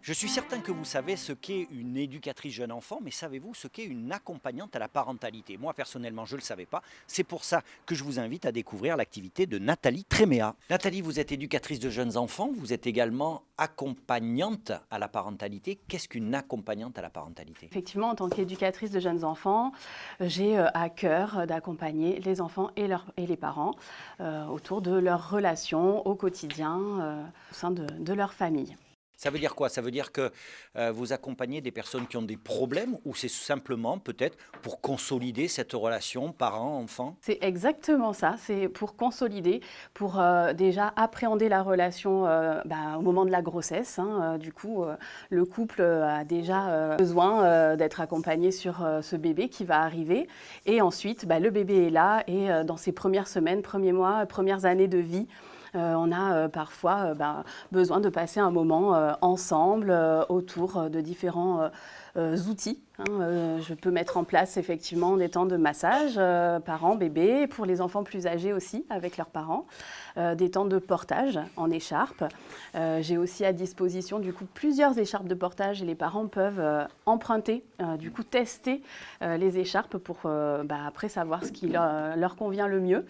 Je suis certain que vous savez ce qu'est une éducatrice jeune enfant, mais savez-vous ce qu'est une accompagnante à la parentalité? Moi, personnellement, je ne le savais pas. C'est pour ça que je vous invite à découvrir l'activité de Nathalie Tréméa. Nathalie, vous êtes éducatrice de jeunes enfants, vous êtes également accompagnante à la parentalité. Qu'est-ce qu'une accompagnante à la parentalité? Effectivement, en tant qu'éducatrice de jeunes enfants, j'ai à cœur d'accompagner les enfants et les parents autour de leurs relations au quotidien au sein de leur famille. Ça veut dire quoi? Ça veut dire que vous accompagnez des personnes qui ont des problèmes ou c'est simplement peut-être pour consolider cette relation parent-enfant? C'est exactement ça, c'est pour consolider, pour déjà appréhender la relation au moment de la grossesse. Le couple a déjà besoin d'être accompagné sur ce bébé qui va arriver. Et ensuite, le bébé est là et dans ses premières semaines, premiers mois, premières années de vie, on a parfois besoin de passer un moment ensemble autour de différents outils. Je peux mettre en place effectivement des temps de massage parents-bébés, pour les enfants plus âgés aussi avec leurs parents, des temps de portage en écharpe. J'ai aussi à disposition du coup plusieurs écharpes de portage et les parents peuvent emprunter, tester les écharpes pour après savoir ce qui leur convient le mieux.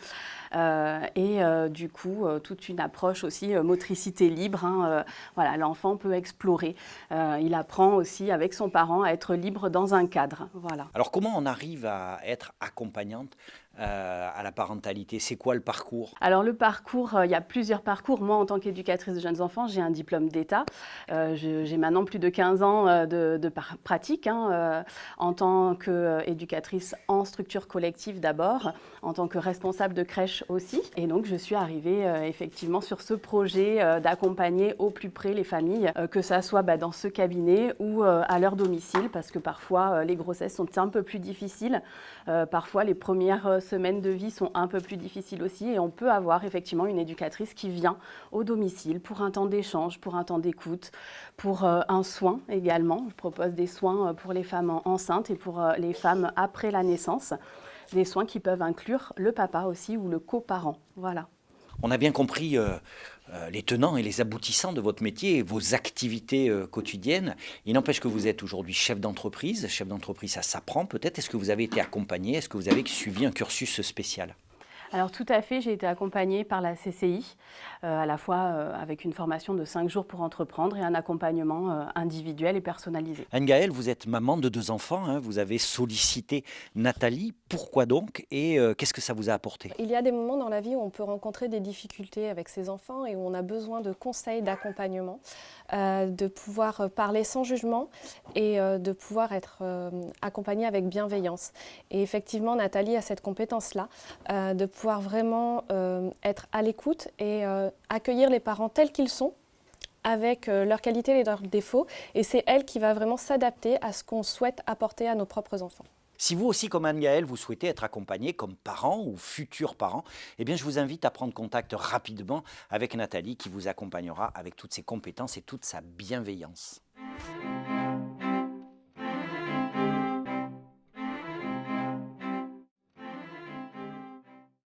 Toute une approche aussi motricité libre. L'enfant peut explorer. Il apprend aussi avec son parent à être libre dans un cadre. Voilà. Alors comment on arrive à être accompagnante à la parentalité? C'est quoi le parcours? Alors le parcours, il y a plusieurs parcours. Moi, en tant qu'éducatrice de jeunes enfants, j'ai un diplôme d'État. J'ai maintenant plus de 15 ans de pratique en tant qu'éducatrice en structure collective d'abord, en tant que responsable de crèche aussi. Et donc, je suis arrivée effectivement sur ce projet d'accompagner au plus près les familles, que ça soit dans ce cabinet ou à leur domicile, parce que parfois, les grossesses sont un peu plus difficiles. Parfois, les premières semaines de vie sont un peu plus difficiles aussi et on peut avoir effectivement une éducatrice qui vient au domicile pour un temps d'échange, pour un temps d'écoute, pour un soin également. Je propose des soins pour les femmes enceintes et pour les femmes après la naissance. Des soins qui peuvent inclure le papa aussi ou le coparent. Voilà. On a bien compris les tenants et les aboutissants de votre métier et vos activités quotidiennes. Il n'empêche que vous êtes aujourd'hui chef d'entreprise. Chef d'entreprise, ça s'apprend peut-être. Est-ce que vous avez été accompagné? Est-ce que vous avez suivi un cursus spécial? Alors tout à fait, j'ai été accompagnée par la CCI, à la fois avec une formation de 5 jours pour entreprendre et un accompagnement individuel et personnalisé. Anne-Gaëlle, vous êtes maman de 2 enfants, hein, vous avez sollicité Nathalie. Pourquoi donc et qu'est-ce que ça vous a apporté? Il y a des moments dans la vie où on peut rencontrer des difficultés avec ses enfants et où on a besoin de conseils, d'accompagnement, de pouvoir parler sans jugement et de pouvoir être accompagné avec bienveillance. Et effectivement, Nathalie a cette compétence-là, de pouvoir vraiment être à l'écoute et accueillir les parents tels qu'ils sont, avec leurs qualités et leurs défauts. Et c'est elle qui va vraiment s'adapter à ce qu'on souhaite apporter à nos propres enfants. Si vous aussi, comme Anne-Gaëlle, vous souhaitez être accompagné comme parent ou futur parent, eh bien, je vous invite à prendre contact rapidement avec Nathalie qui vous accompagnera avec toutes ses compétences et toute sa bienveillance.